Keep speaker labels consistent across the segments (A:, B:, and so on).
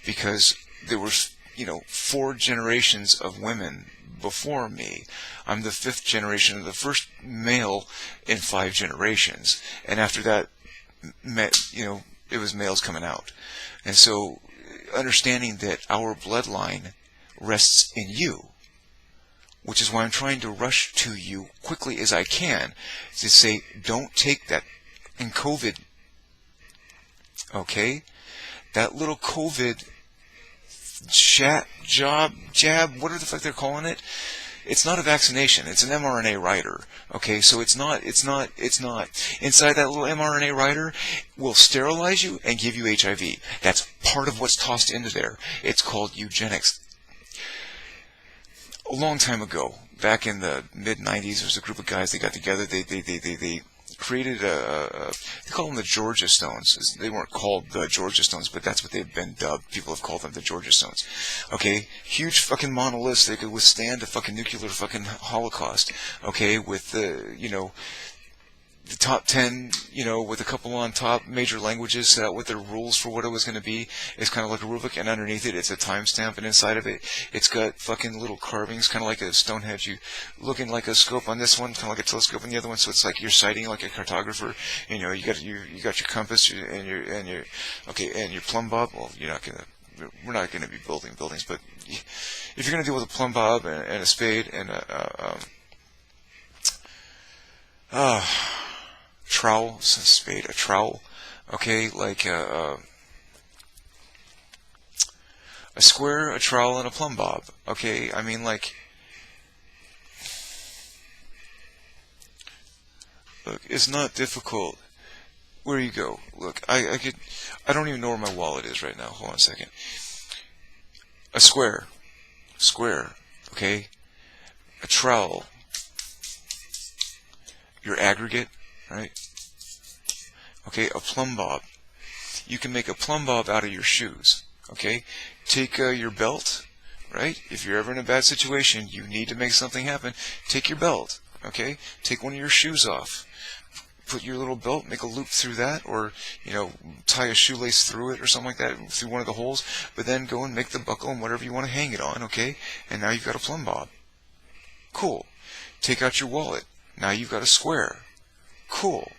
A: because there were, 4 generations of women before me. I'm the 5th generation of the first male in 5 generations, and after that, it was males coming out. And so, understanding that our bloodline rests in you, which is why I'm trying to rush to you quickly as I can to say, don't take that in COVID. Okay? That little COVID jab, whatever the fuck they're calling it, it's not a vaccination. It's an mRNA writer. Okay? So it's not. Inside that little mRNA writer will sterilize you and give you HIV. That's part of what's tossed into there. It's called eugenics. A long time ago, back in the mid-90s, there was a group of guys that got together. They created they call them the Georgia Stones. They weren't called the Georgia Stones, but that's what they've been dubbed. People have called them the Georgia Stones. Okay? Huge fucking monoliths. They could withstand a fucking nuclear fucking holocaust. Okay? With the top 10, with a couple on top, major languages set out with their rules for what it was going to be. It's kind of like a rubric, and underneath it, it's a timestamp, and inside of it, it's got fucking little carvings, kind of like a Stonehenge. You looking like a scope on this one, kind of like a telescope on the other one. So it's like you're sighting like a cartographer. You got your compass and your plumb bob. Well, we're not gonna be building buildings, but if you're gonna deal with a plumb bob and a spade and a trowel, spade, a trowel, okay, like a square, a trowel, and a plumb bob, okay. I mean, like, look, it's not difficult. Where you go? Look, I don't even know where my wallet is right now. Hold on a second. A square, okay, a trowel, your aggregate, right? Okay, a plumb bob. You can make a plumb bob out of your shoes. Okay, take your belt, right? If you're ever in a bad situation, you need to make something happen. Take your belt. Okay, take one of your shoes off. Put your little belt, make a loop through that, or tie a shoelace through it or something like that through one of the holes. But then go and make the buckle and whatever you want to hang it on. Okay, and now you've got a plumb bob. Cool. Take out your wallet. Now you've got a square. Cool.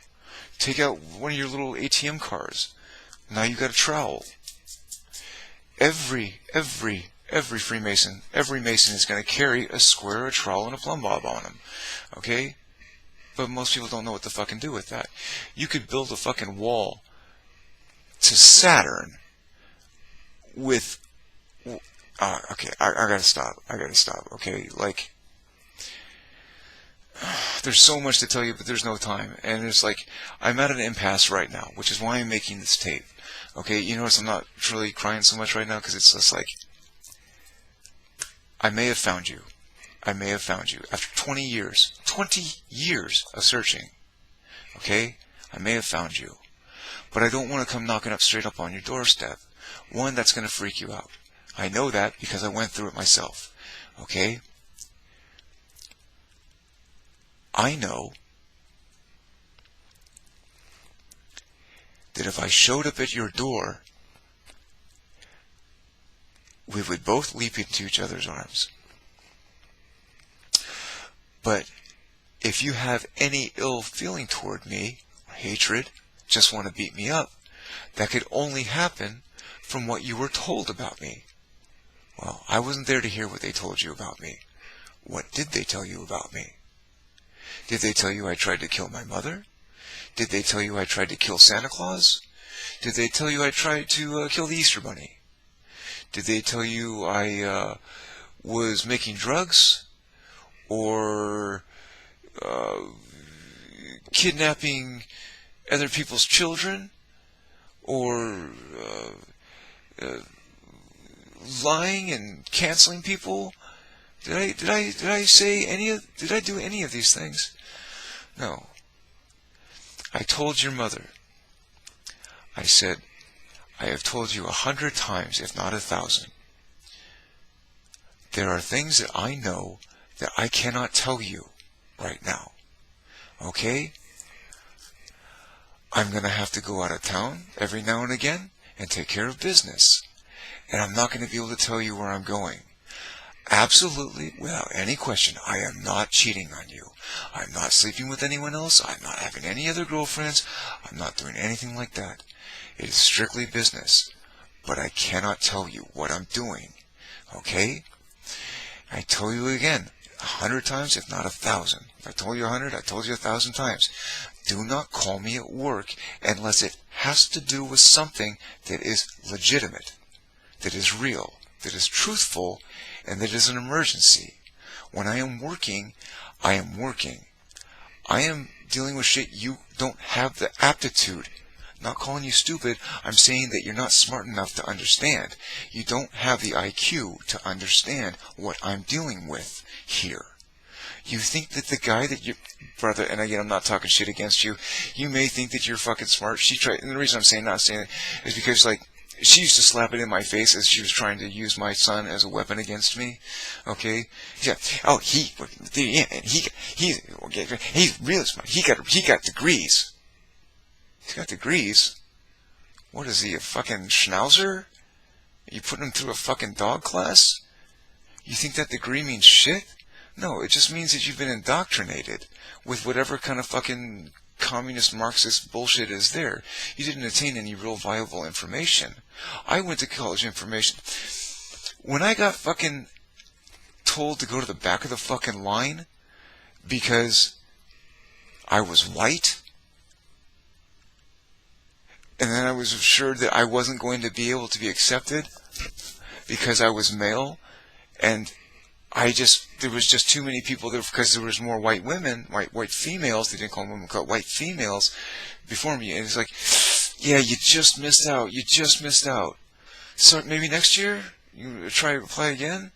A: Take out one of your little ATM cards. Now you've got a trowel. Every Freemason, every Mason is going to carry a square, a trowel, and a plumb bob on them. Okay? But most people don't know what to fucking do with that. You could build a fucking wall to Saturn with... okay, I gotta stop. Okay? Like... There's so much to tell you, but there's no time. And it's like, I'm at an impasse right now, which is why I'm making this tape. Okay, you notice I'm not really crying so much right now, because it's just like, I may have found you. After 20 years of searching, okay, I may have found you. But I don't want to come knocking up straight up on your doorstep. One, that's going to freak you out. I know that because I went through it myself. Okay? I know that if I showed up at your door, we would both leap into each other's arms. But if you have any ill feeling toward me, or hatred, just want to beat me up, that could only happen from what you were told about me. Well, I wasn't there to hear what they told you about me. What did they tell you about me? Did they tell you I tried to kill my mother? Did they tell you I tried to kill Santa Claus? Did they tell you I tried to kill the Easter Bunny? Did they tell you I was making drugs? Or kidnapping other people's children? Or lying and canceling people? Did I say did I do any of these things? No. I told your mother. I said, I have told you 100 times, if not 1,000. There are things that I know that I cannot tell you right now. Okay? I'm going to have to go out of town every now and again and take care of business. and I'm not going to be able to tell you where I'm going. Absolutely, without any question, I am not cheating on you. I'm not sleeping with anyone else. I'm not having any other girlfriends. I'm not doing anything like that. It is strictly business. But I cannot tell you what I'm doing. Okay? I tell you again, 100 times, if not 1,000. If I told you 100, I told you 1,000 times. Do not call me at work unless it has to do with something that is legitimate, that is real, that is truthful, and that is an emergency. When I am working, I am working. I am dealing with shit you don't have the aptitude. Not calling you stupid, I'm saying that you're not smart enough to understand. You don't have the IQ to understand what I'm dealing with here. You think that the guy that you, brother, and again, I'm not talking shit against you, you may think that you're fucking smart. She tried, and the reason I'm saying not saying it is because, like, she used to slap it in my face as she was trying to use my son as a weapon against me. Okay? Yeah. Oh, he's real smart. He got degrees. He's got degrees. What is he, a fucking schnauzer? You putting him through a fucking dog class? You think that degree means shit? No, it just means that you've been indoctrinated with whatever kind of fucking communist Marxist bullshit is there. You didn't attain any real viable information. I went to college information. When I got fucking told to go to the back of the fucking line because I was white, and then I was assured that I wasn't going to be able to be accepted because I was male, and there was just too many people there because there was more white women, white females, they didn't call them women, called white females before me, and it's like, yeah, you just missed out. So maybe next year, you try to apply again?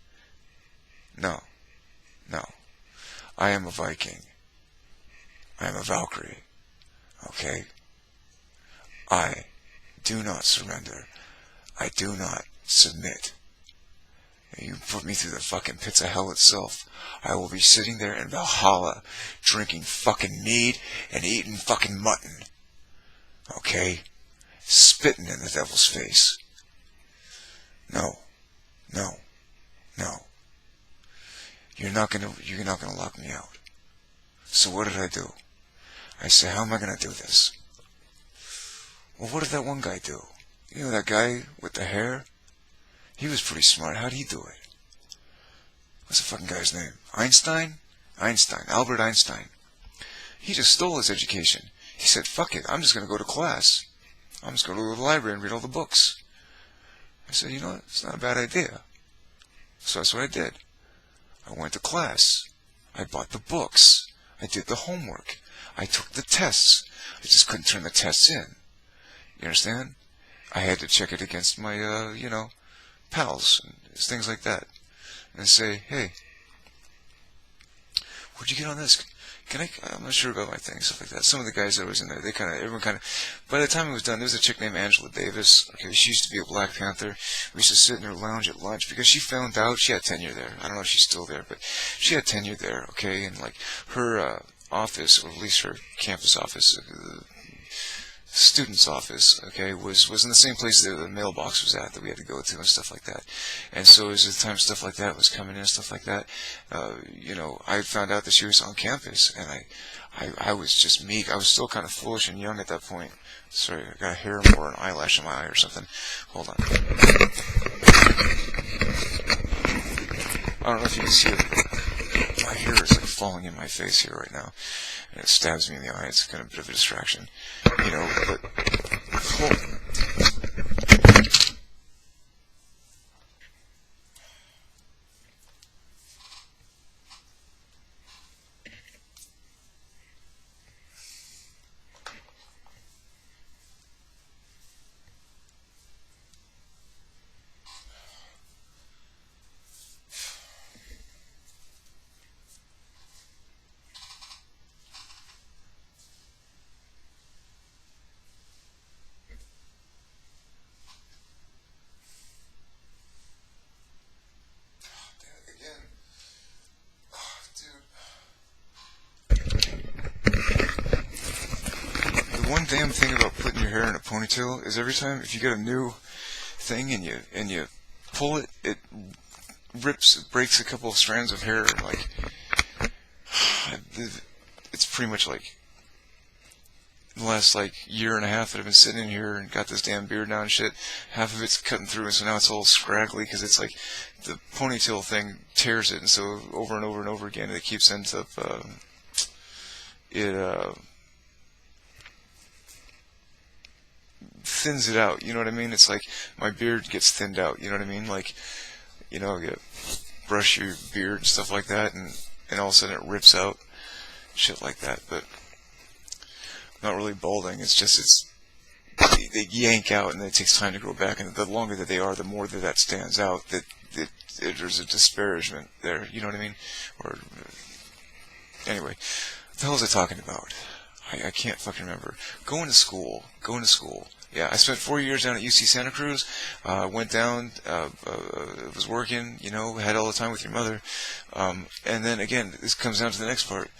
A: No. I am a Viking. I am a Valkyrie. Okay? I do not surrender. I do not submit. You put me through the fucking pits of hell itself, I will be sitting there in Valhalla, drinking fucking mead and eating fucking mutton. Okay? Spitting in the devil's face. No. You're not gonna lock me out. So what did I do? I said, how am I gonna do this? Well, what did that one guy do? You know that guy with the hair? He was pretty smart. How'd he do it? What's the fucking guy's name? Einstein? Albert Einstein. He just stole his education. He said, fuck it, I'm just going to go to class. I'm just going to go to the library and read all the books. I said, you know what? It's not a bad idea. So that's what I did. I went to class. I bought the books. I did the homework. I took the tests. I just couldn't turn the tests in. You understand? I had to check it against my, pals and things like that, and say, hey, where'd you get on this? I'm not sure about my thing, stuff like that. Some of the guys that was in there, everyone kind of, by the time it was done, there was a chick named Angela Davis. Okay, she used to be a Black Panther. We used to sit in her lounge at lunch because she found out she had tenure there. I don't know if she's still there, but she had tenure there, okay, and like her office, or at least her campus office, student's office, okay, was in the same place that the mailbox was at that we had to go to and stuff like that. And so as the time stuff like that was coming in and stuff like that, I found out that she was on campus, and I was just meek. I was still kind of foolish and young at that point. Sorry, I got a hair or an eyelash in my eye or something. Hold on. I don't know if you can see it. My hair is like falling in my face here right now. And it stabs me in the eye. It's kind of a bit of a distraction. But one damn thing about putting your hair in a ponytail is every time, if you get a new thing and you pull it, it breaks a couple of strands of hair. Like, it's pretty much like the last like year and a half that I've been sitting in here and got this damn beard now and shit. Half of it's cutting through, and so now it's all scraggly because it's like the ponytail thing tears it, and so over and over and over again it ends up thins it out. You know what I mean? It's like my beard gets thinned out. You know what I mean? Like, you know, you brush your beard and stuff like that, and all of a sudden it rips out, shit like that. But not really balding. It's just they yank out, and it takes time to grow back. And the longer that they are, the more that stands out. That there's a disparagement there. You know what I mean? Or anyway, what the hell was I talking about? I can't fucking remember. Going to school. Yeah, I spent 4 years down at UC Santa Cruz. Went down, was working, you know, had all the time with your mother. And then again, this comes down to the next part.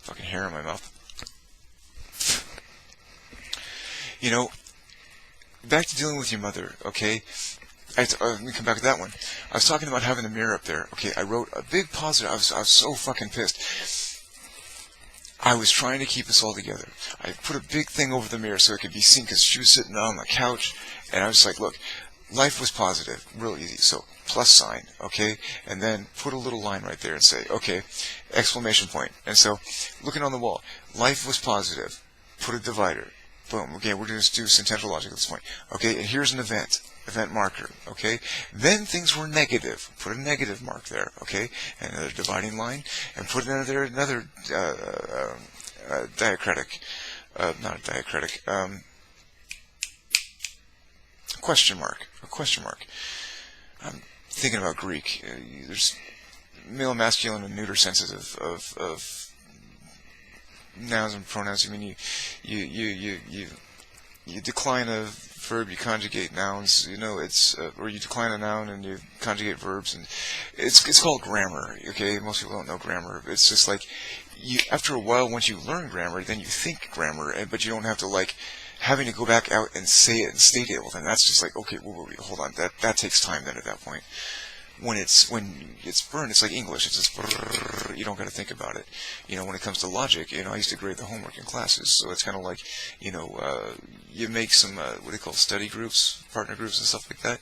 A: Fucking hair in my mouth. You know, back to dealing with your mother, okay? Let me come back to that one. I was talking about having the mirror up there. Okay, I wrote a big positive. I was so fucking pissed. I was trying to keep us all together. I put a big thing over the mirror so it could be seen because she was sitting on the couch, and I was like, look, life was positive, real easy. So plus sign, okay, and then put a little line right there and say, okay, exclamation point. And so looking on the wall, life was positive. Put a divider. Boom. Okay, we're going to do syntactical logic at this point. Okay, and here's an event marker. Okay, then things were negative. Put a negative mark there. Okay, and another dividing line, and put another diacritic, not a diacritic, question mark. A question mark. I'm thinking about Greek. There's male, masculine, and neuter senses of nouns and pronouns. I mean, you decline a verb, you conjugate nouns. You know, it's or you decline a noun and you conjugate verbs, and it's called grammar. Okay, most people don't know grammar. It's just like after a while, once you learn grammar, then you think grammar, but you don't have to like having to go back out and say it and state it. Well, then that's just like, okay, hold on, that takes time. Then at that point. When it's burned, it's like English. It's just brrr, you don't got to think about it. You know, when it comes to logic, you know, I used to grade the homework in classes, so it's kind of like, you know, you make some what they call study groups, partner groups, and stuff like that,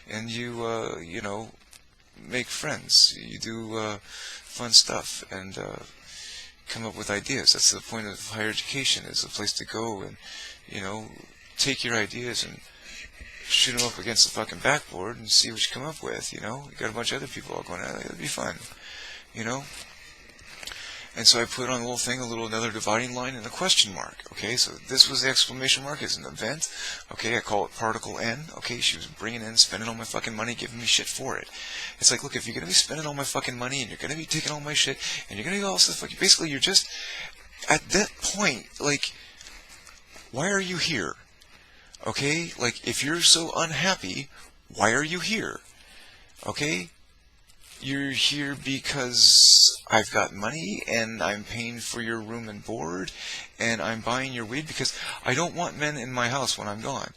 A: and you you know, make friends. You do fun stuff and come up with ideas. That's the point of higher education. Is a place to go and, you know, take your ideas and shoot them up against the fucking backboard and see what you come up with, you know. You got a bunch of other people all going at it. It'll be fun, you know. And so I put on the little thing, another dividing line and a question mark. Okay, so this was the exclamation mark. It's an event. Okay, I call it particle N. Okay, she was bringing in, spending all my fucking money, giving me shit for it. It's like, look, if you're going to be spending all my fucking money and you're going to be taking all my shit and you're going to do all this stuff, basically you're just, at that point, like, why are you here? Okay, like, if you're so unhappy, why are you here? Okay, you're here because I've got money and I'm paying for your room and board and I'm buying your weed because I don't want men in my house when I'm gone.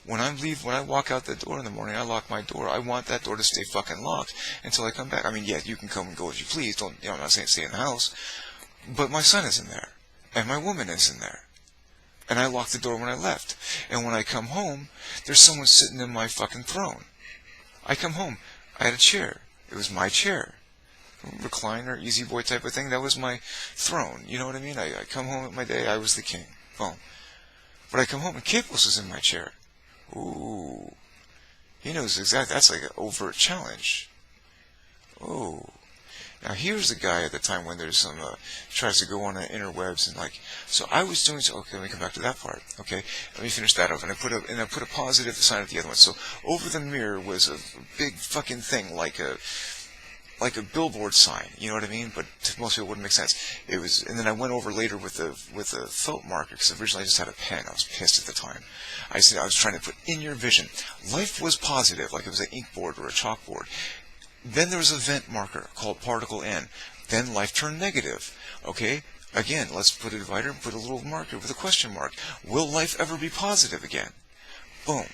A: When I walk out the door in the morning, I lock my door. I want that door to stay fucking locked until I come back. I mean, yeah, you can come and go as you please. Don't, you know, I'm not saying stay in the house, but my son is in there and my woman is in there. And I locked the door when I left. And when I come home, there's someone sitting in my fucking throne. I come home. I had a chair. It was my chair. Recliner, easy boy type of thing. That was my throne. You know what I mean? I come home at my day. I was the king. Boom. But I come home and Capos is in my chair. Ooh. He knows exactly. That's like an overt challenge. Ooh. Now here's the guy at the time when there's some tries to go on the interwebs and like, so I was doing so. Okay, let me come back to that part. Okay, let me finish that off. And I put a positive sign at the other one. So over the mirror was a big fucking thing like a billboard sign. You know what I mean? But to most people it wouldn't make sense. It was, and then I went over later with a felt marker because originally I just had a pen. I was pissed at the time. I was trying to put in your vision. Life was positive, like it was an ink board or a chalkboard. Then there was an event marker called particle N. Then life turned negative. Okay? Again, let's put a divider and put a little marker with a question mark. Will life ever be positive again? Boom.